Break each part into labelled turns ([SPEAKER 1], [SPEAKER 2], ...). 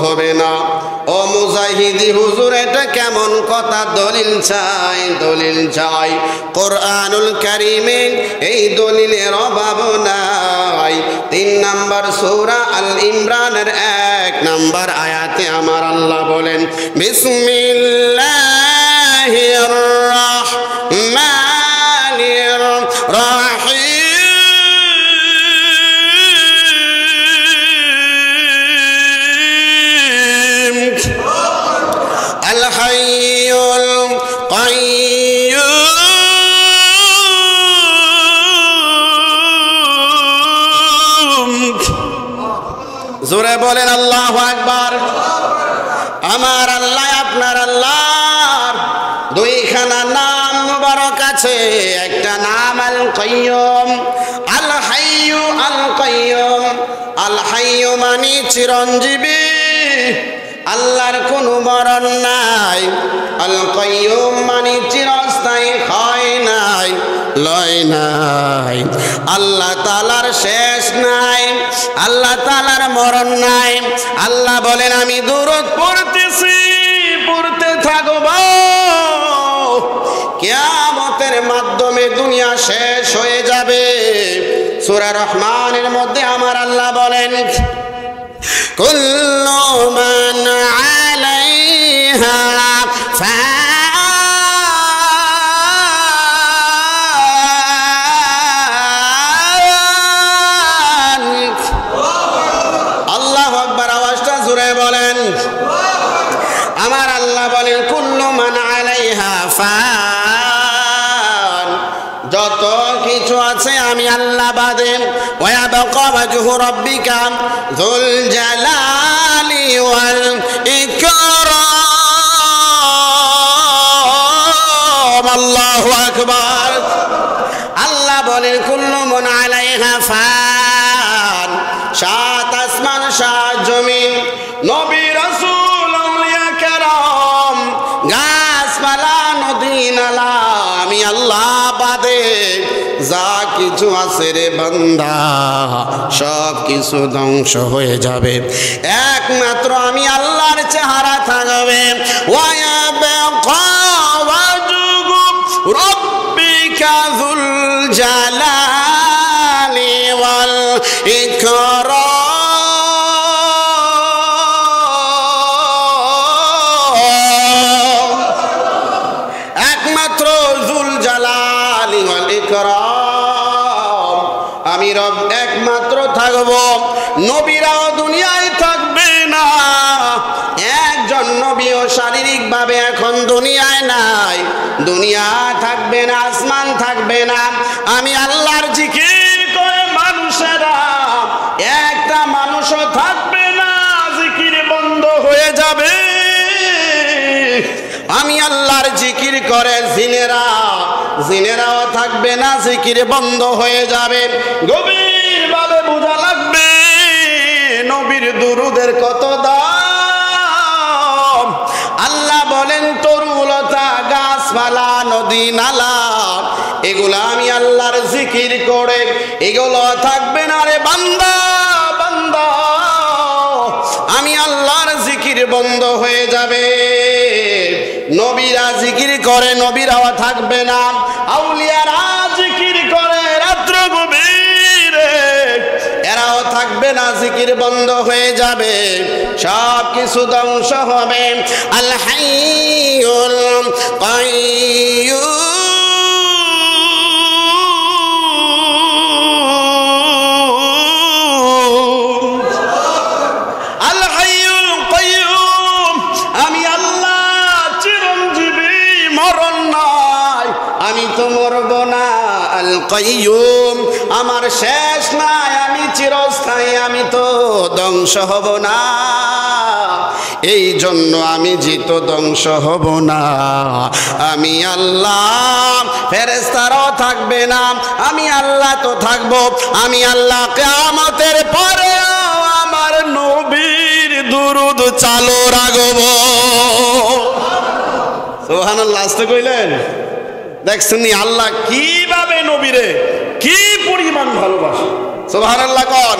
[SPEAKER 1] হবে না। ও মুজাহিদি হুজুর, এটা কেমন কথা? দলিল চাই, দলিল চাই। কোরআনুল কারীমে এই দলিলের অভাব নাই। 3 নম্বর সূরা আল ইমরানের 1 নম্বর আয়াতে আমার আল্লাহ বলেন, বিসমিল্লাহির রাহমানির রাহিম। জোরে বলেন আল্লাহু আকবার। আমার আল্লাহ আপনার আল্লাহর দুইখানা নাম মুবারক আছে। একটা নাম আল কাইয়ুম, আল হাইয়ু। আল কাইয়ুম, আল হাইয়ু মানে চিরঞ্জীবী, আল্লাহর কোনো মরণ নাই। আল কাইয়ুম মানে চিরস্থায়ী, ক্ষয় নাই, লয় নাই। আল্লাহ তাআলার শেষ নাই, আল্লাহ তাআলার মরণ নাই। আল্লাহ বলেন, আমি দুরূদ পড়তেছি, পড়তে থাকব, কিয়ামতের মাধ্যমে দুনিয়া শেষ হয়ে যাবে। সূরা রহমানের মধ্যে আমার আল্লাহ বলেন, কুল্লু মান আলাইহা ফান। আল্লাহু আকবার, আওয়াজটা জোরে বলেন। আমার আল্লাহ বলেন, কুল্লু মান আলাইহা ফান, যত কিছু আছে আমি আল্লাহ বাদে। ওয়ায়াবকা ওয়াজহু রাব্বিকা যুল জালালি ওয়াল ইকরাম। আল্লাহু আকবার। আল্লাহ বলেন, কুল্লু মান আলাইহা ফান, 7 আসমান 7 জমিন, নবী রাসূল আউলিয়া কেরাম, গাছপালা নদী নালা, আমি আল্লাহ বাদে যা কিছু আছে রে বান্দা, সব কিছু ধ্বংস হয়ে যাবে, একমাত্র আমি আল্লাহর চেহারা থাকবে। ওয়ায়াবকা ওয়াজহু রাব্বিকা যুল জালালি ওয়াল ইকরাম। একমাত্র যুল জালালি ওয়াল ইকরাম, আমি রব একমাত্র থাকব। নবীরাও দুনিয়ায় থাকবে না। একজন নবীও শারীরিকভাবে এখন দুনিয়ায় নাই। দুনিয়া থাকবে না, আসমান থাকবে না। আমি আল্লাহর জিকির করে মানুষেরা, একটা মানুষও থাকবে না, জিকির বন্ধ হয়ে যাবে। আমি আল্লাহর জিকির করে জিনেরাও থাকবে না, জিকির বন্ধ হয়ে যাবে। গভীর ভাবে বোঝা লাগবে নবীর দুরুদের কত দাম। আল্লাহ বলেন, তরুলতা, গাছপালা, নদী নালা, এগুলো আমি আল্লাহর জিকির করে, এগুলো থাকবে না রে বান্দা। বান্দা, আমি আল্লাহর জিকির বন্ধ হয়ে যাবে। নবীরা জিকির করে, নবীরাও থাকবে না। আউলিয়ারা জিকির করে রাত্র গভীরে, এরাও থাকবে না, জিকির বন্ধ হয়ে যাবে, সব কিছু ধ্বংস হবে। আল হাইয়ুল কাইয়ুম, আল হাইয়ুল কাইয়ুম, আমি আল্লাহ চিরঞ্জীবী, মরণ নাই, আমি তো মরব না। আল কাইয়ুম, আমার শেষ নাই, আমি চিরস্থায়ী, আমি তো ধ্বংস হব না। এই জন্য আমি জিত ধ্বংস হব না। আমি আল্লাহ, ফেরেশতারাও থাকবে না, আমি আল্লাহ তো থাকব। আমি আল্লাহ কিয়ামতের পরে আমার নবীর দুরুদ চালু রাখব। সুবহানাল্লাহ, আসতে কইলেন? দেখছেন নি আল্লাহ কিভাবে নবীরে কি পরিমাণ ভালোবাসে। সুবহানাল্লাহ কোন।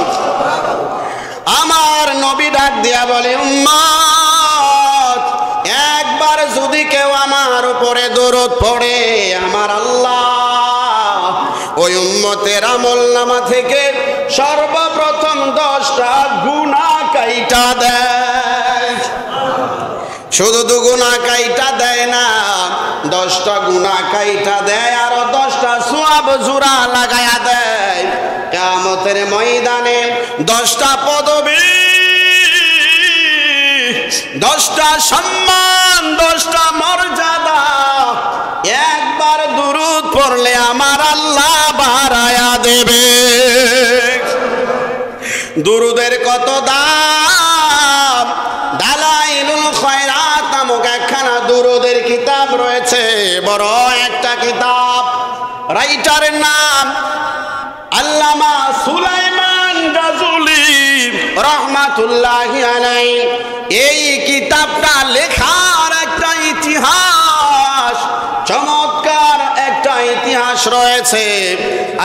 [SPEAKER 1] আমার নবী ডাক দিয়া বলে, উম্মত, একবার যদি কেউ আমার উপরে দরুদ পড়ে, আমার আল্লাহ ওই উম্মতের আমলনামা থেকে সর্বপ্রথম 10টা গুনাহ কাইটা দেয়। শুধু তো গুনাহ কাইটা দেয় না, 10টা গুনাহ কাইটা দেয়, আরো 10টা সওয়াব জোড়া লাগায়া দেয়। কিয়ামতের ময়দানে 10টা পদবী, 10টা সম্মান, 10টা মর্যাদা একবার দুরূদ পড়লে আমার আল্লাহ বাড়ায়া দেবে। দুরূদের কত দাম! দালাইলুল খয়রাত নামক একখানা দুরূদের কিতাব রয়েছে, বড় একটা কিতাব। রাইটারের নাম আল্লামা সুলাইমান রাজুলি রহমাতুল্লাহি আলাইহি। এই কিতাবটা লেখার একটা ইতিহাস, চমৎকার একটা ইতিহাস রয়েছে।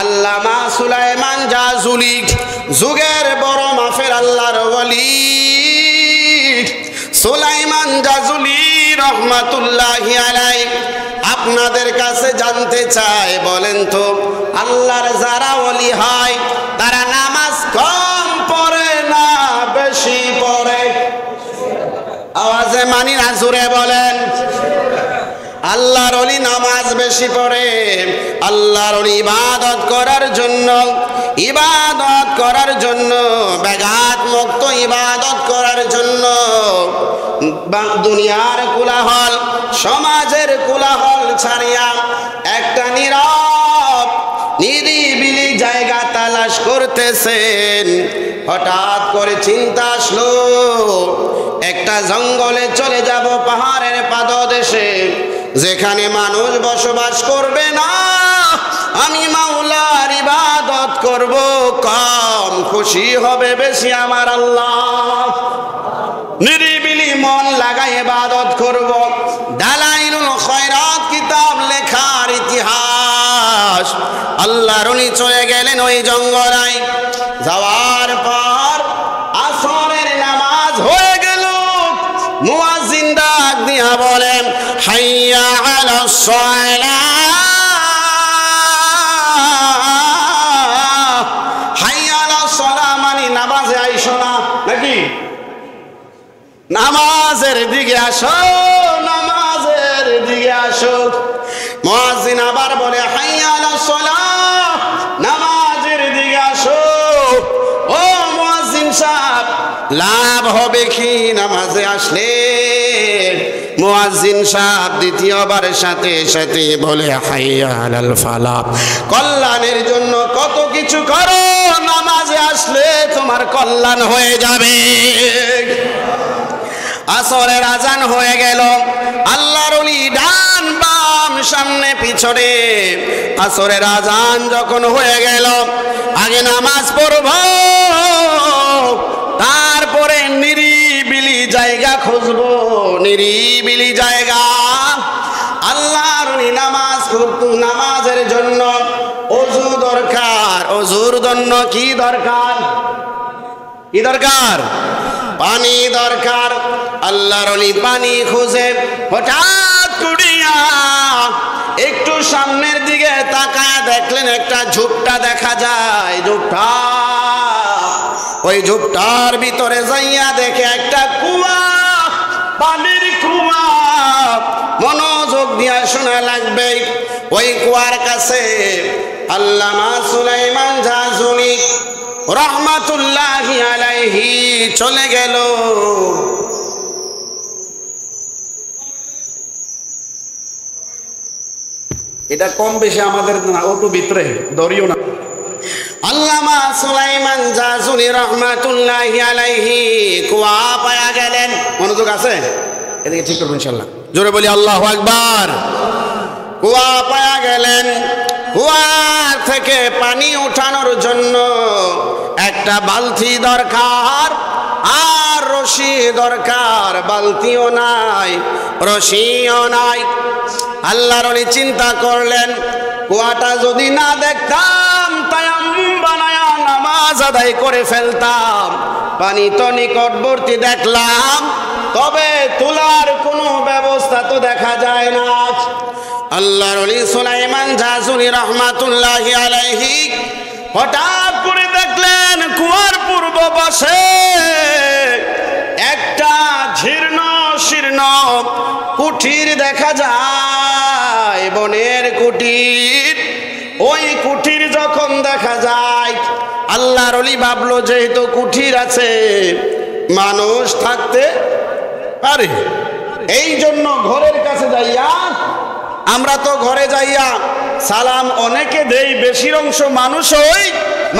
[SPEAKER 1] আল্লামা সুলাইমান রাজুলি যুগের বড় মাফের আল্লাহর ওলি সুলাইমান রাজুলি রহমাতুল্লাহি আলাইহি আপনাদের কাছে জানতে চায়, বলেন তো আল্লাহর যারা ওলি হয় তারা নামাজ কম পড়ে না বেশি পড়ে? আওয়াজে মানি না, জোরে বলেন। আল্লাহর ওলি নামাজ বেশি পড়ে, আল্লাহর ওলি ইবাদত করার জন্য, ইবাদত করার জন্য, ব্যাঘাত মুক্ত ইবাদত করার জন্য দুনিয়ার কোলাহল, সমাজের কোলাহল ছাড়িয়া একটা নীরব নিরিবিলি জায়গা তালাশ করতেছেন। হঠাৎ করে চিন্তা আসলো, একটা জঙ্গলে চলে যাব, পাহাড়ের পাদদেশে, যেখানে মানুষ বসবাস করবে না। আমি মাওলার ইবাদত করব, কম খুশি হবে বেশি আমার আল্লাহ। নিরিবিলি মন লাগাই ইবাদত করব। দালাইলুল খয়রাত কিতাব লেখার ইতিহাস। আল্লাহর ওলি চলে গেলেন ওই জঙ্গলায়। যাওয়ার পর আসরের নামাজ হয়ে গেল। মুয়াজ্জিন ডাক দিয়া বলেন, হাইয়া আলাস সালাহ, হাইয়া আলাস সালাহ মানে নামাজে আইসো না নাকি? নামাজের দিকে আসো, নামাজের দিকে আসো। মুয়াজ্জিন আবার বলে, হাইয়া আলাস সালাহ, নামাজের দিকে আসো। ও মুয়াজ্জিন সাহেব, লাভ হবে কি নামাজে আসলে? মুয়াজ্জিন সাহেব দ্বিতীয়বারের সাথে সাথে বলে, হাইয়া আলাল ফালাহ, কল্যাণের জন্য কত কিছু করো, নামাজে আসলে তোমার কল্যাণ হয়ে যাবে। আসরের আজান হয়ে গেল। আল্লাহর ওলি ডান বাম সামনে পিছনে। আসরের আজান যখন হয়ে গেল, আগে নামাজ পড়ব, তারপরে নিরিবিলি জায়গা খুঁজবো, নিরিবিলি জায়গা। আল্লাহর ওলি নামাজ পড়তো, নামাজের জন্য ওযু দরকার। ওযুর জন্য কি দরকার? কি দরকার? পানি দরকার। আল্লাহর ওলি পানি খুঁজে হঠাৎ করিয়া একটু সামনের দিকে তাকায় দেখলেন একটা ঝোপটা দেখা যায়। ঝোপটা, ওই ঝোপটার ভিতরে যাইয়া দেখে একটা কুয়া, পানির কুয়া। মনোযোগ দিয়া শোনা লাগবে। ওই কুয়ার কাছে আল্লামা সুলাইমান রাজুলি রহমাতুল্লাহি আলাইহি চলে গেল। এটা কম বেশি আমাদের না, ওটু ভিতরে দরিও না। আল্লামা সুলাইমান রাজুলি রহমাতুল্লাহি আলাইহি কুয়া পায়া গেলেন। মনোযোগ আছে? এদিকে ঠিক করবেন ইনশাআল্লাহ। জোরে বলি আল্লাহু আকবার। কুয়া পায়া গেলেন। কুয়া থেকে পানি উঠানোর জন্য একটা বালতি দরকার, আর রশি দরকার। বালতিও নাই, রশিও নাই। আল্লাহর ওলি চিন্তা করলেন, কুয়াটা যদি না দেখতাম, তায়াম্মুম বানায়া নামাজ আদায় করে ফেলতাম। পানি তো নিকটবর্তী দেখলাম, তবে তোলার কোনো ব্যবস্থা তো দেখা যায় না। আল্লাহর ওলি সুলাইমান জাযুলি রাহমাতুল্লাহি আলাইহি হঠাৎ করে দেখলেন কুয়ার পূর্ব পাশে একটা জীর্ণ শীর্ণ কুঠির দেখা যায়, বনের কুঠির। ওই কুঠির যখন দেখা যায়, আল্লাহর ওলি ভাবলো যেহেতু কুঠির আছে, মানুষ থাকতে পারে, এই জন্য ঘরের কাছে যাইয়া, আমরা তো ঘরে যাইয়া সালাম অনেকে দেই, বেশির অংশ মানুষ হই,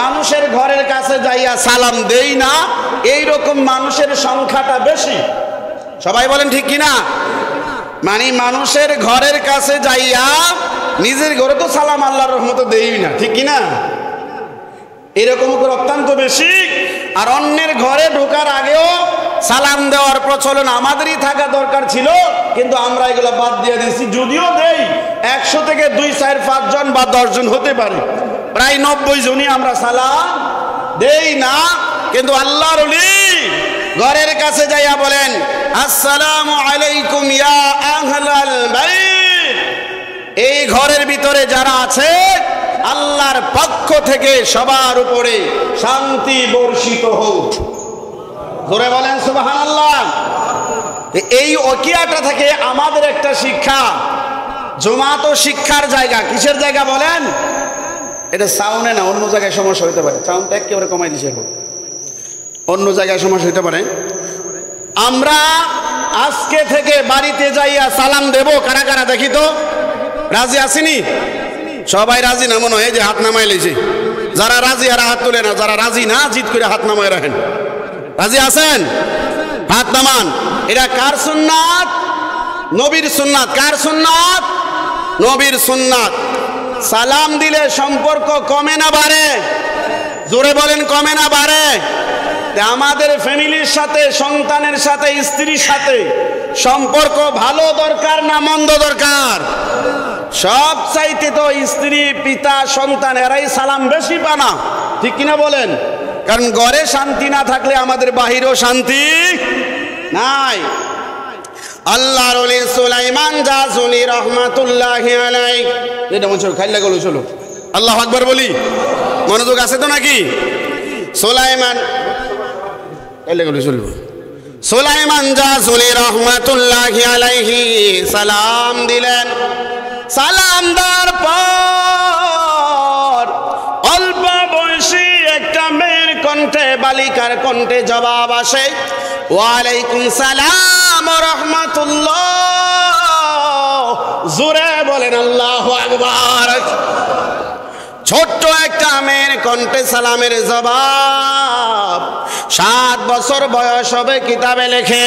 [SPEAKER 1] মানুষের ঘরের কাছে যাইয়া সালাম দেই না, এই রকম মানুষের সংখ্যাটা বেশি। সবাই বলেন ঠিক কিনা? মানে মানুষের ঘরের কাছে যাইয়া নিজের ঘরে তো সালাম আল্লাহর রহমতে দেই না, ঠিক কিনা? এরকম করে অত্যন্ত বেশি। আর অন্যের ঘরে ঢোকার আগেও সালাম দেওয়ার প্রচলন আমাদেরই থাকা দরকার ছিল, কিন্তু আমরা এগুলো বাদ দিয়ে দিয়েছি। যদিও দেই 100 থেকে 2, 4, 5 জন বা 10 জন হতে পারে, প্রায় 90 জনই আমরা সালাম দেই না। কিন্তু আল্লাহর ওলি ঘরের কাছে যাইয়া বলেন আসসালামু আলাইকুম ইয়া আহলাল বাইত, এই ঘরের ভিতরে যারা আছে আল্লাহর পক্ষ থেকে সবার উপরে শান্তি বর্ষিত হোক। ধরে বলেন সুবহানাল্লাহ। এই ওকিয়াটা থেকে আমাদের একটা শিক্ষা, জুমা তো শিক্ষার জায়গা। কিসের জায়গা বলেন? এটা সাউন্ডে না, অন্য জায়গায় সমস্যা হতে পারে। সাউন্ডটা একেবারে কমাই দিছে, অন্য জায়গায় সমস্যা হতে পারে। আমরা আজকে থেকে বাড়িতে যাইয়া সালাম দেব। কারা কারা দেখি তো, রাজি আসেনি? সবাই রাজি না মনে হয়, যে হাত নামাই লেছে। যারা রাজি আর হাত তুলে না, যারা রাজি না জিদ করে হাত নামাই রাখেন। রাজি আছেন? হাত নামান। এটা কার সুন্নাত? নবীর সুন্নাত। কার সুন্নাত? নবীর সুন্নাত। সালাম দিলে সম্পর্ক কমে না বাড়ে? জোরে বলেন, কমে না বাড়ে? আমাদের ফ্যামিলির সাথে, সন্তানের সাথে, স্ত্রীর সাথে সম্পর্ক ভালো দরকার না মন্দ দরকার? সব চাইতে তো স্ত্রী, পিতা, সন্তান এরাই সালাম বেশি পানা, ঠিক কিনা বলেন? কারণ ঘরে শান্তি না থাকলে আমাদের বাহিরেও শান্তি নাই। আল্লাহর ওলি সুলাইমান জাযুলি রাহমাতুল্লাহি আলাইহি, এটা মনে হলো খাইলা গেল। চলো আল্লাহু আকবার বলি, মনোযোগ আছে তো নাকি? সুলাইমান খাইলা গেল, চলবো। সুলাইমান জাযুলি রাহমাতুল্লাহি আলাইহি সালাম দিলেন। সালাম দেওয়ার পর অল্প বয়সী একটা মেয়ের কণ্ঠে, বালিকার কণ্ঠে জবাব আসে, ওয়ালাইকুম সালাম ওয়া রাহমাতুল্লাহ। জোরে বলেন আল্লাহু আকবার। ছোট্ট একটা মেয়ের কণ্ঠে সালামের জবাব। 7 বছর বয়স হবে, কিতাবে লেখে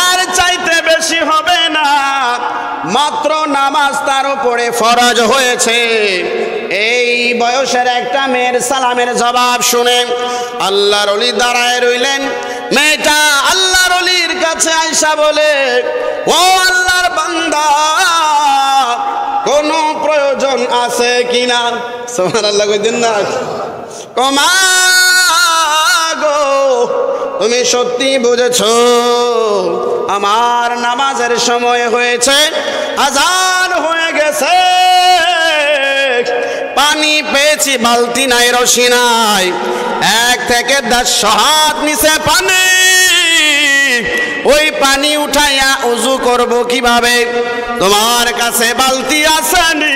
[SPEAKER 1] এর চাইতে বেশি হবে না। মাত্র নামাজ তার উপরে ফরজ হয়েছে। এই বয়সের একটা মেয়ের সালামের জবাব শুনে আল্লাহর ওলি দাঁড়ায় রইলেন। মেয়েটা আল্লাহর ওলির কাছে আইসা বলে, ও আল্লাহর বান্দা, কোনো প্রয়োজন আছে কিনা? সুবহানাল্লাহ কইতেন না? কমা গো, তুমি সত্যি বুঝেছো আমার নামাজের সময় হয়েছে, আজান হয়ে গেছে, পানি পেয়েছি, বালতি নাই, রশি নাই, 1 থেকে 10 হাত নিচে পানি, ওই পানি উঠাইয়া উযু করব কিভাবে? তোমার কাছে বালতি আসেনি,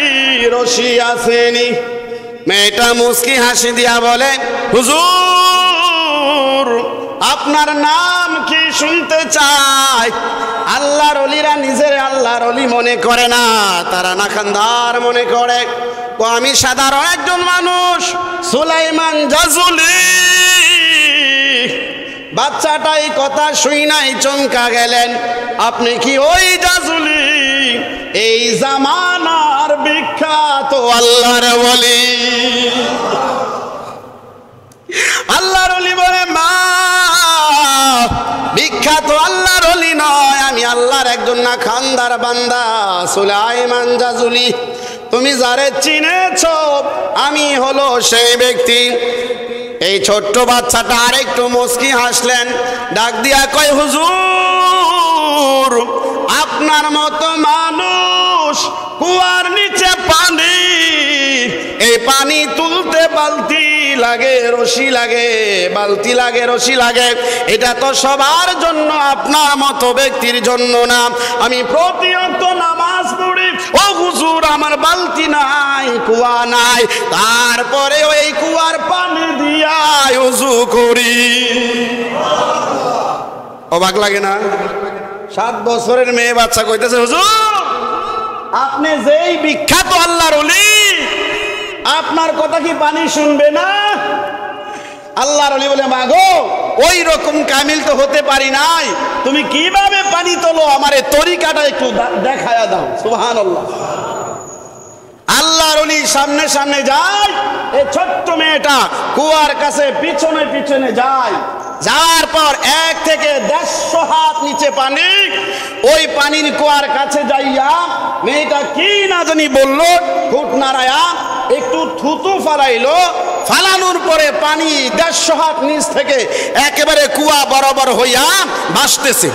[SPEAKER 1] রশি আসেনি। মেয়েটা মুস্কি হাসি দিয়া বলে, হুজুর আপনার নাম কি শুনতে চাই? আল্লাহর ওলিরা নিজের আল্লাহর ওলি মনে করে না, তারা নাখানদার মনে করে। তো আমি সাধারণ একজন মানুষ, সুলাইমান জাযুলি। বাচ্চাটা এই কথা শুই নাই চমকা গেলেন, আপনি কি ওই জাযুলি, এই জামানার বিখ্যাত আল্লাহর ওলি? আল্লাহর ওলি বলে, মা বিখ্যাত আল্লাহর ওলি নয়, আমি আল্লাহর একজন না খানদার বান্দা সুলাইমান জাযুলি। তুমি যারে চিনেছ আমি হলো সেই ব্যক্তি। এই ছোট্ট বাচ্চাটা আরেকটু মুস্কি হাসলেন, ডাক দিয়া কয়, হুজুর আপনার মতো মানুষ কুয়ার নিচে পানি, এই পানি তুলতে বালতি লাগে, রশি লাগে, বালতি লাগে, রশি লাগে, এটা তো সবার জন্য, আপনার মতো ব্যক্তির জন্য না। আমি প্রতিনিয়ত নামাজ পড়ি, ও হুজুর আমার বালতি নাই, কুয়া নাই, তারপরে ওই কুয়ার পানি দিয়া ওযু করি। অবাক লাগে না? 7 বছরের মেয়ে বাচ্চা কইতেছে, হুজুর আপনি যেই বিখ্যাত আল্লাহর ওলি, আপনার কথা কি পানি শুনবে না? আল্লাহর ওলি বলে, মাগো ওই রকম কামিল তো হতে পারি নাই, তুমি কিভাবে পানি তোলো আমার এই তরিকাটা একটু দেখায়া দাও। সুবহানাল্লাহ। আল্লাহর ওলি সামনে সামনে যায়, এই ছোট্ট মেয়েটা কুয়ার কাছে পিছনে পিছনে যায়, যাওয়ার পর 1 থেকে 150 হাত নিচে পানি, ওই পানির কুয়ার কাছে যাইয়া মেয়েটা কি না জানি বললো, ঠোঁট নাড়ায়া একটু থুতু ফালাইলো, ফালানোর পরে পানি 150 হাত নিচ থেকে একেবারে কুয়া বরাবর হইয়া ভাসতেছে।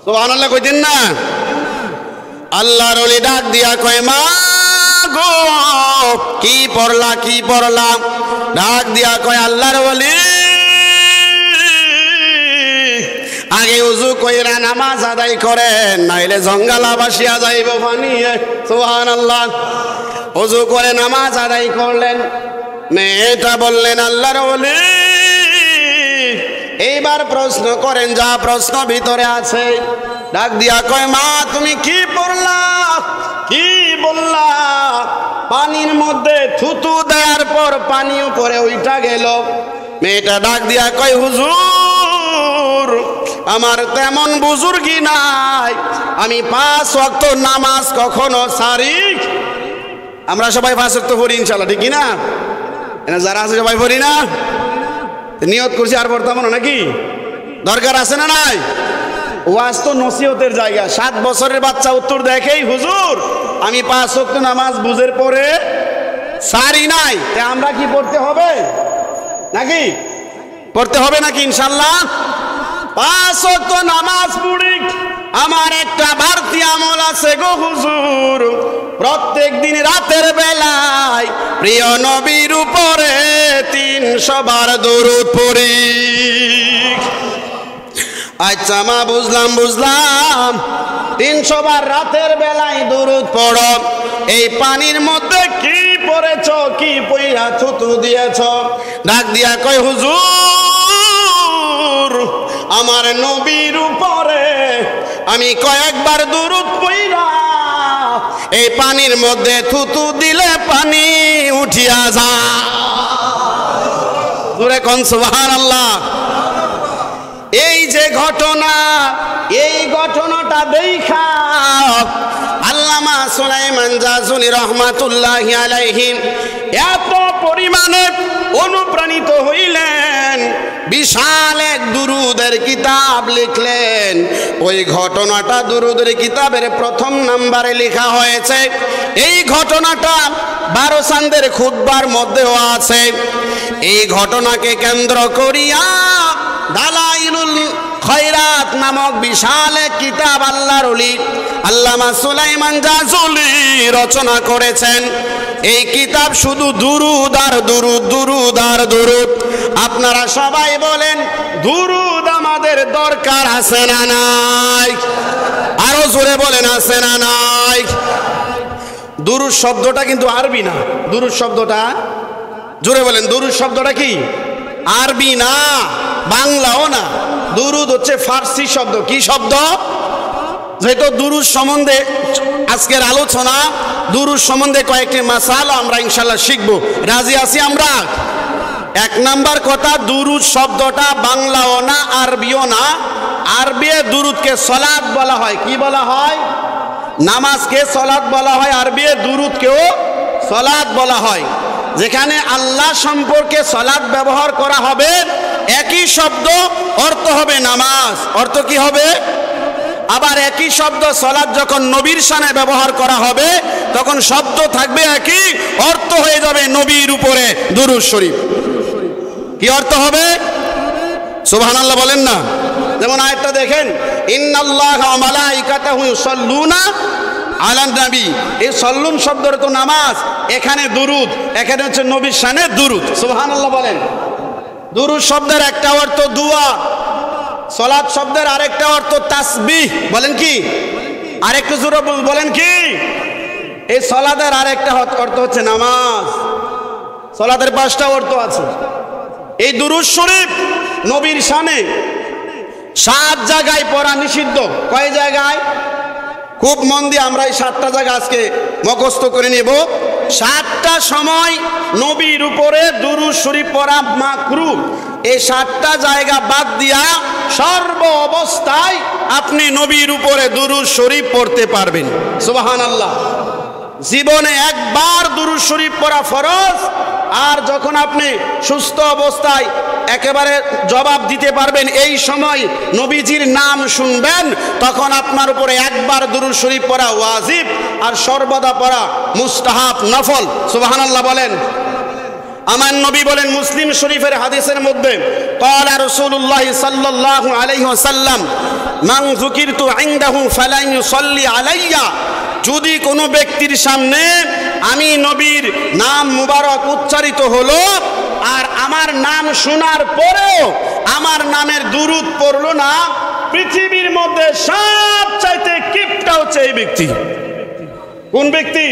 [SPEAKER 1] সুবহানাল্লাহ কইতেন না? আল্লাহর ওলি ডাক দিয়া কয়, মা গো কি পড়লা, কি পড়লা? ডাক দিয়া কয়, আল্লাহর ওলি আগে উযু কইরা নামাজ আদায় করেন, নাইলে জঙ্গলা বাসিয়া যাইব পানি। সুবহানাল্লাহ। উযু করে নামাজ আদায় করলেন। মেয়েটা বললেন, আল্লাহর ওলি এইবার প্রশ্ন করেন যা প্রশ্ন ভিতরে আছে। ডাক দিয়া কয়, মা তুমি কি পড়লা, কি বললা? পানির মধ্যে থুতু দেওয়ার পর পানি উপরে উইঠা গেল। মেয়েটা ডাক দিয়া কয়, হুজুর আমার তেমন বুজুর্গি নাই, আমি 5 ওয়াক্ত নামাজ কখনো ছাড়ি। আমরা সবাই 5 ওয়াক্ত পড়ি ইনশাআল্লাহ, ঠিক না? যারা আছে সবাই পড়ি না? নিয়ত করছি আর পড়তাম না নাকি? দরকার আছে না নাই? ওয়াজ তো নসিহতের জায়গা। 7 বছরের বাচ্চা উত্তর দেখেই, হুজুর আমি 5 ওয়াক্ত নামাজ বুঝের পরে ছাড়ি নাই। আমরা কি পড়তে হবে নাকি? পড়তে হবে নাকি ইনশাআল্লাহ? 5 ওয়াক্ত নামাজ পড়ি। আমার একটা বাড়তি আমল আছে গো হুজুর, প্রত্যেক দিন রাতের বেলায় প্রিয় নবীর উপরে 300 বার দরুদ পড়ি। আচ্ছা মা বুঝলাম বুঝলাম, 300 বার রাতের বেলায় দরুদ পড়ো। এই পানির মধ্যে কি পড়েছ, কি পইরা থুতু দিয়েছ? ডাক দিয়া কয়, হুজুর আমার নবীর উপরে আমি কয়েকবার দরুদ পইরা এই পানির মধ্যে থুতু দিলে পানি উঠিয়া যায়। জোরে কোন সুবহানাল্লাহ। এই যে ঘটনা, এই ঘটনাটা দেখা আল্লামা সুলাইমান জাযুলি রহমাতুল্লাহি আলাইহি এত পরিমাণে অনুপ্রাণিত হইলেন, বিশাল এক দুরুদের কিতাব লিখলেন। ওই ঘটনাটা দুরুদের কিতাবের 1ম নম্বরে লেখা হয়েছে। এই ঘটনাটা 12 চাঁদের খুতবার মধ্যেও আছে। এই ঘটনাকে কেন্দ্র করিয়া দালাইলুল খয়রাত নামক বিশাল এক কিতাব আল্লাহর ওলি আল্লামা সুলাইমান জাযুলি রচনা করেছেন। এই কিতাব শুধু দুরুদ আর দুরুদ, দুরুদ আর দুরুদ। আপনারা সবাই বলেন দুরুদ আমাদের দরকার আছে না নাই? আরো জোরে বলেন আছে না নাই? দুরুদ শব্দটা কিন্তু আরবি না। দুরুদ শব্দটা জোরে বলেন, দুরুদ শব্দটা কি? আরবি না, বাংলাও না। দুরুদ হচ্ছে ফার্সি শব্দ। কি শব্দ? যেহেতু দুরুদ সম্বন্ধে আজকের আলোচনা, দুরুদ সম্বন্ধে কয়েকটি মাসালা আমরা ইনশাআল্লাহ শিখব। রাজি আছি আমরা? 1 নাম্বার কথা, দুরুদ শব্দটা বাংলাও না, আরবিও না। আরবি দুরুদকে সালাত বলা হয়। কি বলা হয়? নামাজকে সালাত বলা হয়, আরবি দুরুদকেও সালাত বলা হয়। যেখানে আল্লাহ সম্পর্কে সালাত ব্যবহার করা হবে, একই শব্দ অর্থ হবে নামাজ। অর্থ কি হবে? আবার একই শব্দ সালাত যখন নবীর শানে ব্যবহার করা হবে, তখন শব্দ থাকবে একই, অর্থ হয়ে যাবে নবীর উপরে দুরূদ শরীফ। কি অর্থ হবে? সুবহানাল্লাহ বলেন না। যেমন আয়াতটা দেখেন, ইন্নাল্লাহা ওয়া মালাইকাতাহু ইউসাল্লুনা আলান নবী। এই সাল্লুন শব্দের তো নামাজ, এখানে দুরুদ, এখানে হচ্ছে নবীর শানে দুরুদ। সুবহানাল্লাহ বলেন। দুরুদ শব্দের একটা অর্থ দুয়া, সালাত শব্দের আরেকটা অর্থ তাসবিহ। বলেন কি? আরেকটু জোরে বলেন কি? এই সালাতের আরেকটা অর্থ হচ্ছে নামাজ। সালাতের 5টা অর্থ আছে। এই দুরুদ শরীফ নবীর শানে 7 জায়গায় পড়া নিষিদ্ধ। কয় জায়গায়? খুব মন দিয়ে আমরা এই 7টা জায়গা আজকে মুখস্থ করে নেব। 7টা সময় নবীর উপরে দুরুদ শরীফ পড়া মাকরুহ। এই 7টা জায়গা বাদ দিয়া সর্ব অবস্থায় আপনি নবীর উপরে দুরুদ শরীফ পড়তে পারবেন। সুবহানাল্লাহ। জীবনে একবার দুরুদ শরীফ পড়া ফরজ। আর যখন আপনি সুস্থ অবস্থায় একেবারে জবাব দিতে পারবেন, এই সময় নবীজির নাম শুনবেন, তখন আপনার উপরে একবার দুরুদ শরীফ পড়া ওয়াজিব, আর সর্বদা পড়া মুস্তাহাব, নফল। সুবহানাল্লাহ বলেন। আমার নবী বলেন মুসলিম শরীফের হাদিসের মধ্যে, ক্বালা রাসূলুল্লাহ সাল্লাল্লাহু আলাইহি ওয়াসাল্লাম মান যুকিরতু ইনদাহু ফালা ইউসাল্লি আলাইয়া। যদি কোনো ব্যক্তির সামনে আমি নবীর নাম মুবারক উচ্চারিত হলো আর আমার নাম শোনার পরেও আমার নামের দুরূদ পড়লো না, পৃথিবীর মধ্যে সবচাইতে কিপটা হচ্ছে এই ব্যক্তি। কোন ব্যক্তি?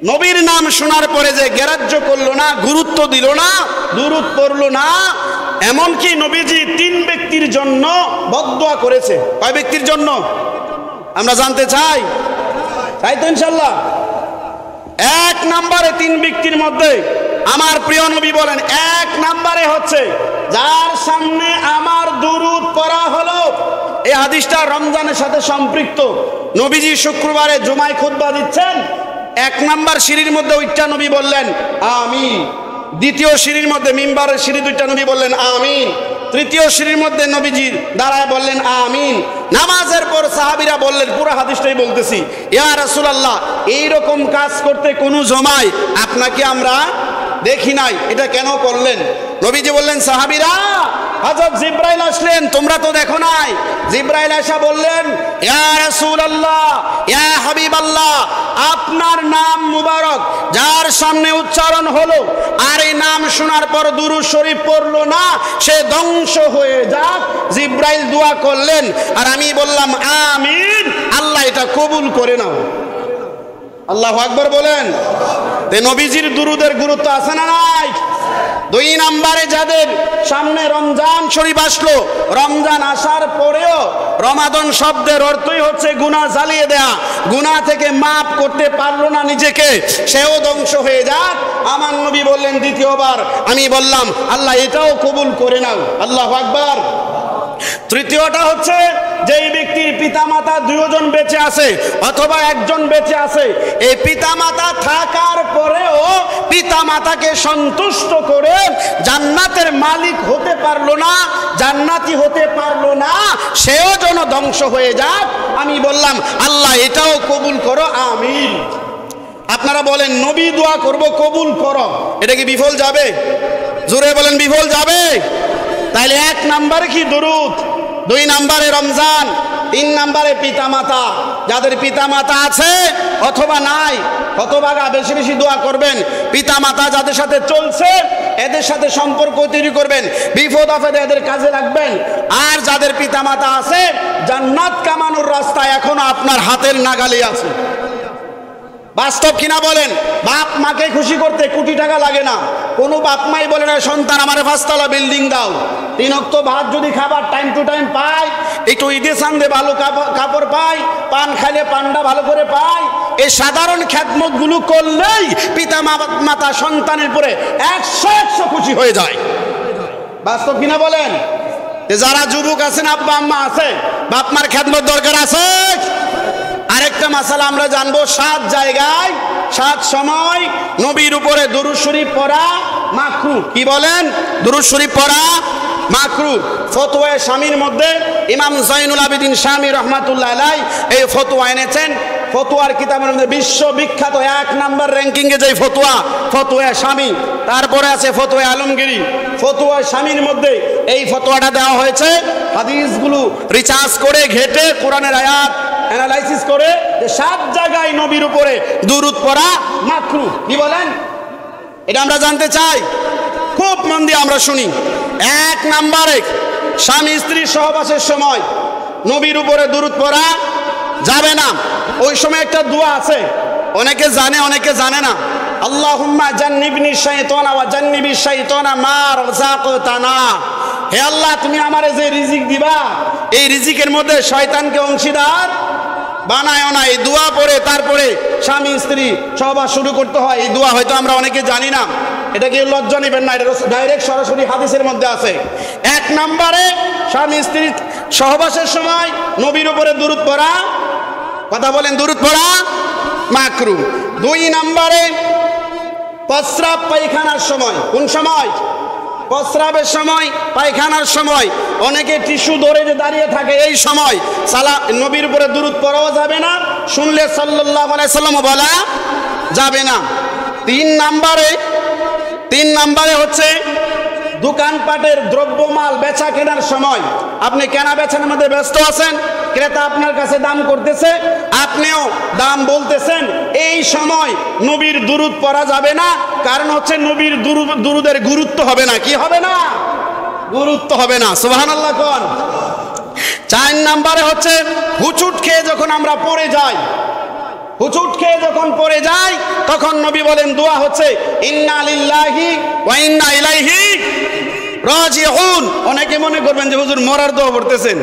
[SPEAKER 1] নবীর নাম শোনার পরে যে গ্রাহ্য করলো না, গুরুত্ব দিল না, দুরূদ পড়লো না। এমনকি নবীজি 3 ব্যক্তির জন্য বদদোয়া করেছে। কয় ব্যক্তির জন্য আমরা জানতে চাই? তাই তো ইনশাআল্লাহ। 1 নম্বরে 3 ব্যক্তির মধ্যে আমার প্রিয় নবী বলেন, 1 নম্বরে হচ্ছে যার সামনে আমার দুরূদ পড়া হলো। এই হাদিসটা রমজানের সাথে সম্পৃক্ত। নবীজি শুক্রবারে জুমায় খুতবা দিচ্ছেন, 1 নম্বর সিঁড়ির মধ্যে ওইটা নবী বললেন আমিন। 2য় সিঁড়ির মধ্যে, মিম্বারের সিঁড়ি 2টা নবী বললেন আমিন। 3য় সিঁড়ির মধ্যে নবীজি দাঁড়ায় বললেন আমিন। নামাজের পর সাহাবীরা বললেন, পুরো হাদিসটাই বলতেছি, ইয়া রাসূলুল্লাহ, এইরকম কাজ করতে কোন জমায় আপনাকে আমরা দেখি নাই, এটা কেন করলেন? নবীজি বললেন, সাহাবীরা, হযরত জিবরাইল আসলেন, তোমরা তো দেখো নাই। জিবরাইল এসে বললেন, ইয়া রাসূলুল্লাহ, ইয়া হাবিবাল্লাহ, আপনার নাম মুবারক যার সামনে উচ্চারণ হলো আর এই নাম শোনার পর দুরূদ শরীফ পড়লো না, সে ধ্বংস হয়ে যাক। জিবরাইল দোয়া করলেন আর আমি বললাম আমিন। আল্লাহ এটা কবুল করে নাও। আল্লাহু আকবার বলেন। তে নবীজির দুরূদের গুরুত্ব আছে না নাই? 2 নম্বরে যাদের সামনে রমজান শরীফ আসলো, রমজান আসার পরেও রমাদান শব্দের অর্থই হচ্ছে গুনাহ জ্বালিয়ে দেয়া, গুনাহ থেকে মাফ করতে পারলো না নিজেকে, সেও ধ্বংস হয়ে যাক। আমার নবী বললেন 2য়বার, আমি বললাম আল্লাহ এটাও কবুল করে নাও। আল্লাহু আকবার। 3য়টা হচ্ছে যেই ব্যক্তির পিতামাতা 2 জন বেঁচে আছে অথবা 1 জন বেঁচে আছে, এই পিতামাতা থাকার পরেও পিতামাতাকে সন্তুষ্ট করে জান্নাতের মালিক হতে পারলো না, জান্নাতি হতে পারলো না, সেও যেন ধ্বংস হয়ে যাক। আমি বললাম আল্লাহ এটাও কবুল করো, আমিন। আপনারা বলেন নবী দোয়া করব কবুল করো, এটা কি বিফল যাবে? জোরে বলেন বিফল যাবে? তাইলে 1 নম্বরে কি দুরূদ, 2 নম্বরে রমজান, 3 নম্বরে পিতামাতা। যাদের পিতামাতা আছে অথবা নাই, হতভাগা বেশি বেশি দোয়া করবেন। পিতামাতা যাদের সাথে চলছে এদের সাথে সম্পর্ক তৈরি করবেন, বিপদ আপদে এদের কাজে রাখবেন। আর যাদের পিতামাতা আছে, জান্নাত কামানোর রাস্তা এখনো আপনার হাতের নাগালে আছে। বাস্তব কিনা বলেন? বাপ মাকে খুশি করতে কোটি টাকা লাগে না। কোনো বাপ মাই বলে না সন্তান আমারে 5তলা বিল্ডিং দাও, 3 ওয়াক্ত ভাত যদি খাবার টাইম টু টাইম পায়, একটু ঈদে চান্দে ভালো কাপড় পায়, পান খাইলে পান্ডা ভালো করে পায়, এই সাধারণ খ্যাতমতগুলো করলেই পিতা মাতা সন্তানের পরে 100 খুশি হয়ে যায়। বাস্তব কিনা বলেন? যারা যুবক আছেন, আব্বা আম্মা আছে, বাপ মার খ্যাতমত দরকার আছে। আরেকটা মাসালা আমরা জানবো, 7 জায়গায় 7 সময় নবীর উপরে দুরূদ শরীফ পড়া মাকরুহ। কি বলেন? দুরূদ শরীফ পড়া মাকরুহ। ফতোয়া শামীর মধ্যে ইমাম জয়নুল আবেদিন শামী রহমাতুল্লাহ আলাইহি এই ফতোয়া এনেছেন। ফতোয়ার কিতাবের মধ্যে বিশ্ববিখ্যাত 1 নাম্বার র্যাঙ্কিংয়ে যে ফতোয়া স্বামী, তারপরে আছে ফতোয়া আলমগিরি। ফতোয়া স্বামীর মধ্যে এই ফতোয়াটা দেওয়া হয়েছে হাদিসগুলো রিসার্চ করে ঘেটে কোরআনের আয়াত অ্যানালাইসিস করে যে 7 জায়গায় নবীর উপরে দুরূদ পড়া মাকরুহ। কি বলেন? এটা আমরা জানতে চাই, খুব মন দিয়ে আমরা শুনি। 1 নম্বরে স্বামী স্ত্রী সহবাসের সময় নবীর উপরে দুরূদ পড়া যাবে না। ওই সময় একটা দোয়া আছে, অনেকে জানে অনেকে জানে না। আল্লাহুম্মা জান্নিবনি শাইতানা ওয়া জান্নিবিশ শাইতানা মা রাযাকতানা। হে আল্লাহ, তুমি আমারে যে রিজিক দিবা এই রিজিকের মধ্যে শয়তানকে অংশীদার বানায়ও না। এই দোয়া পড়ে তারপরে স্বামী স্ত্রী সহবাস শুরু করতে হয়। এই দোয়া হয়তো আমরা অনেকে জানি না, এটা কেউ লজ্জা নেবেন না, এটা ডাইরেক্ট সরাসরি হাদিসের মধ্যে আছে। 1 নম্বরে স্বামী স্ত্রী সহবাসের সময় নবীর উপরে দুরূদ পড়া, কথা বলেন, দুরূদ পড়া মাকরুহ। 2 নম্বরে প্রস্রাব পায়খানার সময়, কোন সময়? প্রস্রাবের সময়, পায়খানার সময় অনেকে টিস্যু ধরে যে দাঁড়িয়ে থাকে, এই সময় নবীর উপরে দুরূদ পড়াও যাবে না, শুনলে সাল্লাল্লাহু আলাইহি সাল্লাম বলা যাবে না। 3 নম্বরে হচ্ছে দোকানপাটের দ্রব্যমাল বেচা কেনার সময়, আপনি কেনা বেচার মধ্যে ব্যস্ত আছেন, ক্রেতা আপনার কাছে দাম করতেছে, আপনিও দাম বলতেছেন, এই সময় নবীর দুরূদ পড়া যাবে না। কারণ হচ্ছে নবীর দুরূদের গুরুত্ব হবে না। কি হবে না? গুরুত্ব হবে না। সুবহানাল্লাহ কোন। 4 নম্বরে হচ্ছে হুচুট খেয়ে যখন আমরা পড়ে যাই, হুচুট খেয়ে যখন পড়ে যাই তখন নবী বলেন দোয়া হচ্ছে ইন্না লিল্লাহি ওয়া ইন্না ইলাইহি রাজিউন। অনেকে মনে করবেন যে হুজুর মরার দোয়া পড়তেছেন,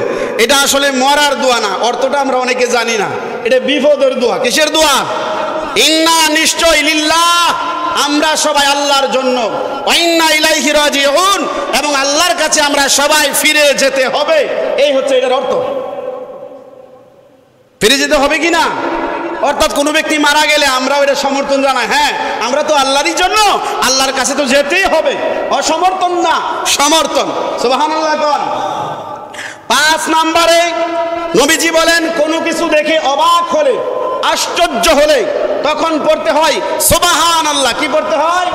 [SPEAKER 1] এটা আসলে মরার দোয়া না, অর্থটা আমরা অনেকে জানি না। এটা বিপদের দোয়া। কিসের দোয়া? ইন্না নিশ্চয় লিল্লাহ, আমরা সবাই আল্লাহর জন্য, ওয়া ইন্না ইলাইহি রাজিউন, এবং আল্লাহর কাছে আমরা সবাই ফিরে যেতে হবে। এই হচ্ছে এটার অর্থ। ফিরে যেতে হবে কি না? অর্থাৎ কোনো ব্যক্তি মারা গেলে আমরাও এটা সমর্থন জানাই, হ্যাঁ আমরা তো আল্লাহরই জন্য, আল্লাহর কাছে তো যেতেই হবে, অসমর্থন না, সমর্থন। সুবহানাল্লাহ কোন। 5 নম্বরে নবীজি বলেন কোনো কিছু দেখে অবাক হলে, আশ্চর্য হলে তখন পড়তে হয় সুবহানাল্লাহ। কি পড়তে হয়?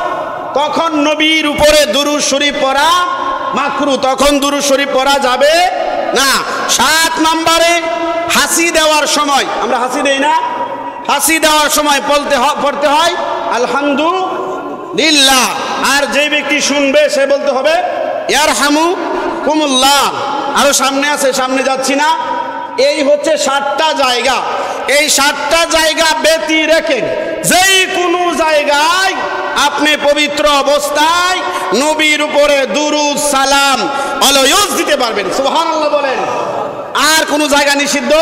[SPEAKER 1] তখন নবীর উপরে দুরূদ শরীফ পড়া মাকরুহ, তখন দুরূদ শরীফ পড়া যাবে না। 7 নম্বরে হাসি দেওয়ার সময়, আমরা হাসি দেই না, হাসি দেওয়ার সময় পড়তে হয় আলহামদুলিল্লাহ। আর যে ব্যক্তি শুনবে সে বলতে হবে ইয়ারহামুকুমুল্লাহ। আরো সামনে আছে, সামনে যাচ্ছি না। এই হচ্ছে 7টা জায়গা। এই 7টা জায়গা ব্যতি রেখে যেই কোনো জায়গায় আপনি পবিত্র অবস্থায় নবীর উপরে দুরূদ সালাম অলয়ুজ দিতে পারবেন। সুবহানাল্লাহ বলেন। আর কোনো জায়গা নিষিদ্ধ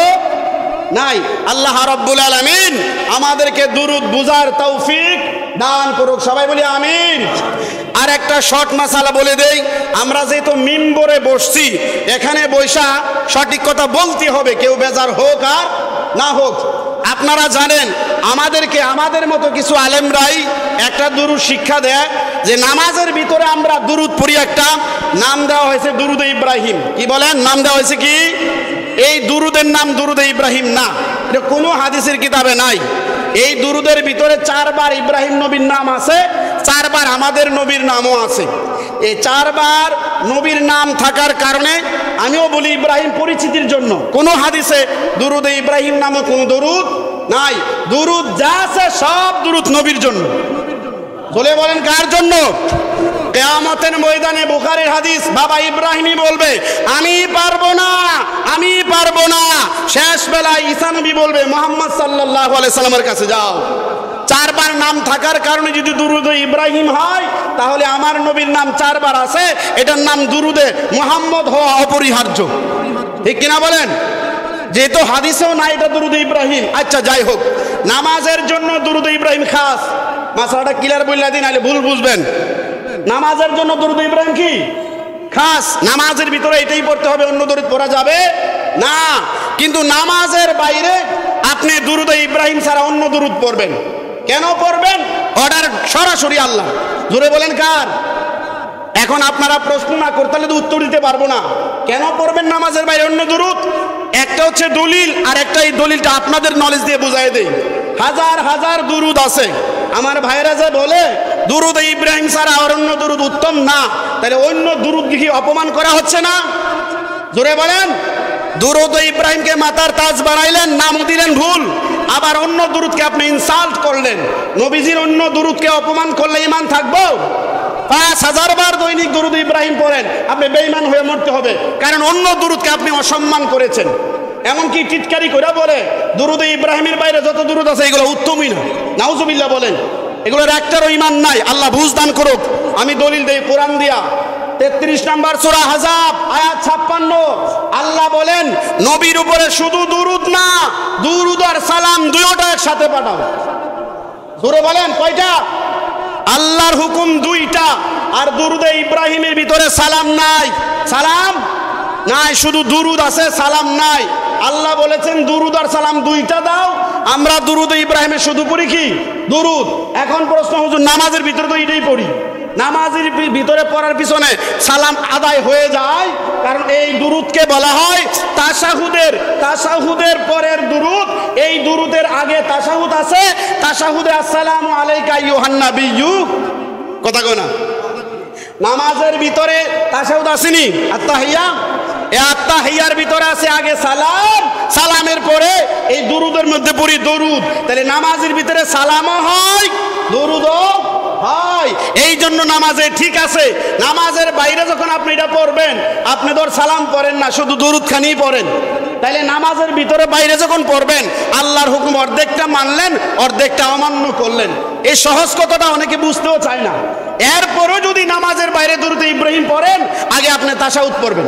[SPEAKER 1] নাই। আল্লাহ রাব্বুল আলামিন আমাদেরকে দুরূদ বুঝার তৌফিক দান করুক। সবাই বলি আমিন। আর একটা শর্ট মাসালা বলে দেই, আমরা যেহেতু মিম্বরে বসছি, এখানে বৈশা সঠিক কথা বলতে হবে, কেউ বেজার হোক আর না হোক। আপনারা জানেন আমাদেরকে আমাদের মতো কিছু আলেমরাই একটা দুরূদ শিক্ষা দেয় যে নামাজের ভিতরে আমরা দুরূদ পড়ি, একটা নাম দেওয়া হয়েছে দুরূদে ইব্রাহিম। কি বলেন? নাম দেওয়া হয়েছে কি? এই দুরূদের নাম দুরূদে ইব্রাহিম না, এটা কোনো হাদিসের কিতাবে নাই। এই দুরূদের ভিতরে 4 বার ইব্রাহিম নবীর নাম আছে, 4 বার আমাদের নবীর নামও আছে। এই 4 বার নবীর নাম থাকার কারণে আমিও বলি ইব্রাহিম পরিচিতির জন্য। কোনো হাদিসে দুরূদে ইব্রাহিম নামে কোনো দুরূদ নাই। দুরূদ যা আছে সব দুরূদ নবীর জন্য। বলে বলেন কার জন্য? কিয়ামতের ময়দানে বুখারীর হাদিস, বাবা ইব্রাহিমই বলবে আমি পারবো না, আমি পারবো না। শেষ বেলায় ঈসা নবী বলবে মুহাম্মদ সাল্লাল্লাহু আলাইহি সাল্লামের কাছে যাও। 4 বার নাম থাকার কারণে যদি দুরূদে ইব্রাহিম হয়, তাহলে আমার নবীর নাম 4 বার আছে, এটার নাম দুরূদে মুহাম্মদ হওয়া অপরিহার্য। ঠিক কিনা বলেন? যেহেতু হাদিসেও নাই এটা দুরূদে ইব্রাহিম। আচ্ছা যাই হোক, নামাজের জন্য দুরূদে ইব্রাহিম খাস। মাসালাটা ক্লিয়ার বললা দিন, নাহলে ভুল বুঝবেন। নামাজের জন্য দুরূদে ইব্রাহিম কি খাস, নামাজের ভিতরে এটাই পড়তে হবে, অন্য দুরূদ পড়া যাবে না। কিন্তু নামাজের বাইরে আপনি দুরূদে ইব্রাহিম ছাড়া অন্য দুরূদ পড়বেন। কেন পড়বেন? অর্ডার সরাসরি আল্লাহ। জোরে বলেন কার? এখন আপনারা প্রশ্ন না করতে হলে তো উত্তর দিতে পারবো না। কেন পড়বেন নামাজের বাইরে অন্য দুরূদ? একটা হচ্ছে দলিল, আর একটা এই দলিলটা আপনাদের নলেজ দিয়ে বুঝাই দেই। হাজার হাজার দুরূদ আছে। আমার ভাইরা যে বলে দুরূদ ইব্রাহিম ছাড়া আর অন্য দুরূদ উত্তম না, তাহলে অন্য দুরূদ কি অপমান করা হচ্ছে না? জোরে বলেন। দুরূদ ইব্রাহিমকে মাথার তাজ বানাইলেন, নামও দিলেন ভুল, আবার অন্য দুরূদকে আপনি ইনসাল্ট করলেন। নবীজির অন্য দুরূদকে অপমান করলে ঈমান থাকবো? 5000 বার দৈনিক দুরূদ ইব্রাহিম পড়েন, আপনি বেঈমান হয়ে মরতে হবে, কারণ অন্য দুরূদকে আপনি অসম্মান করেছেন। এমনকি টিটকারি করে বলে দুরূদ ইব্রাহিমের বাইরে যত দুরূদ আছে এগুলো উত্তমই না, নাউজুবিল্লাহ বলেন। এগুলোর একটারও ঈমান নাই। আল্লাহ বুঝ দান করুক। আমি দলিল দেই কোরআন দিয়া। 33 নম্বর সূরা আহজাব আয়াত 56, আল্লাহ বলেন নবীর উপরে শুধু দুরূদ না, দুরূদ আর সালাম দুইটা একসাথে পাঠাও। জোরে বলেন কয়টা? আল্লাহর হুকুম দুইটা। আর দুরূদে ইব্রাহিমের ভিতরে সালাম নাই, সালাম নাই, শুধু দুরূদ আছে, সালাম নাই। আল্লাহ বলেছেন দুরূদ আর সালাম দুইটা দাও। আমরা দুরূদে ইব্রাহিমে শুধু পড়ি কি? দুরূদ। এখন প্রশ্ন, হুজুর নামাজের ভিতরে তো এটাই পড়ি, নামাজের ভিতরে পড়ার পিছনে সালাম আদায় হয়ে যায়, কারণ এই দুরূদকে বলা হয় তাশাহুদের পরের দুরূদ। এই দুরূদের আগে তাশাহুদ আছে। তাশাহুদে আসসালামু আলাইকা আইয়ুহান নাবিয়্যু, কথা কয় না? নামাজের ভিতরে তাশাহুদ আসেনি, আত্তাহিয়া, এই আত্তাহিয়ার ভিতরে আছে আগে সালাম, সালামের পরে এই দুরূদের মধ্যে পড়ি দরুদ। তাহলে নামাজের ভিতরে সালামও হয়, দরুদও হয়। এই জন্য নামাজে ঠিক আছে। নামাজের বাইরে যখন আপনি এটা পড়বেন, আপনি ধর সালাম পড়েন না, শুধু দরুদ খানিই পড়েন। তাইলে নামাজের ভিতরে বাইরে যখন পড়বেন, আল্লাহর হুকুম অর্ধেকটা মানলেন, অর্ধেকটা অমান্য করলেন। এই সহজ কথাটা অনেকে বুঝতেও চায় না। এরপরও যদি নামাজের বাইরে দরুদ ইব্রাহিম পড়েন, আগে আপনি তাশাহুদ পড়বেন,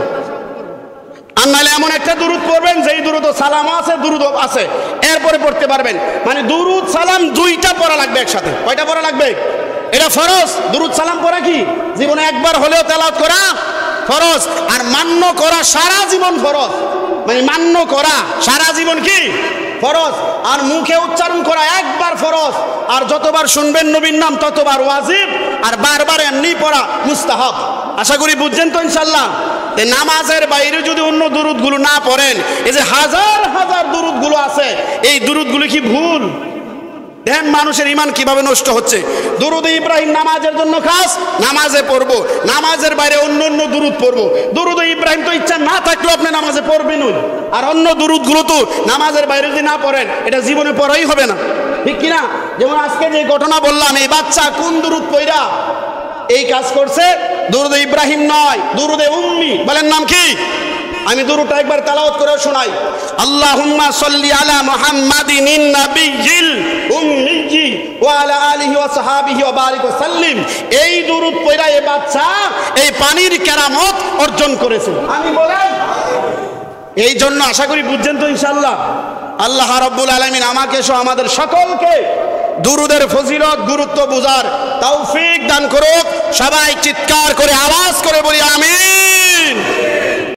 [SPEAKER 1] আর নাহলে এমন একটা দুরূদ পড়বেন যেই দুরূদ সালাম আছে, দুরূদ আছে, এরপরে পড়তে পারবেন। মানে দুরূদ সালাম দুইটা পড়া লাগবে একসাথে। কয়টা পড়া লাগবে? এটা ফরজ। দুরূদ সালাম পড়া কি জীবনে একবার হলেও তেলাওয়াত করা ফরজ, আর মান্য করা সারা জীবন ফরজ। মানে মান্য করা সারা জীবন কি ফরজ, আর মুখে উচ্চারণ করা একবার ফরজ, আর যতবার শুনবেন নবীর নাম ততবার ওয়াজিব, আর বারবার এমনি পড়া মুস্তাহাব। আশা করি বুঝছেন তো ইনশাআল্লাহ। নামাজের বাইরে যদি অন্য দুরূদগুলো না পড়েন, এই যে হাজার হাজার দুরূদগুলো আছে, এই দুরূদগুলো কি ভুল? দেখেন মানুষের ঈমান কিভাবে নষ্ট হচ্ছে। দুরূদ ইব্রাহিম নামাজের জন্য খাস, নামাজে পড়বো, নামাজের বাইরে অন্য অন্য দুরূদ পড়বো। দুরূদ ইব্রাহিম তো ইচ্ছা না থাকলেও আপনি নামাজে পড়বেনই, আর অন্য দুরূদগুলো তো নামাজের বাইরে যদি না পড়েন, এটা জীবনে পড়াই হবে না, ঠিক কিনা? যেমন আজকে যে ঘটনা বললাম, এই বাচ্চা কোন দুরূদ পড়া এই কাজ করছে? দুরূদ ইব্রাহিম নয়, দুরূদে উম্মি। বলেন নাম কি? আমি দুরূদটা একবার তেলাওয়াত করে শোনাই। আল্লাহুম্মা সাল্লি আলা মুহাম্মাদিন নাবিয়্যিল উম্মিয়্যি ওয়া আলা আলিহি ওয়া সাহাবিহি ওয়া বারিক ওয়া সাল্লিম। এই দুরূদ পড়া এই বাচ্চা এই পানির কেরামত অর্জন করেছে। আমি বলেন, এই জন্য আশা করি বুঝছেন তো ইনশাআল্লাহ। আল্লাহ রাব্বুল আলামিন আমাকে সহ আমাদের সকলকে দুরূদের ফজিলত গুরুত্ব বুঝার তৌফিক দান করুক। সবাই চিৎকার করে আওয়াজ করে বলি আমিন।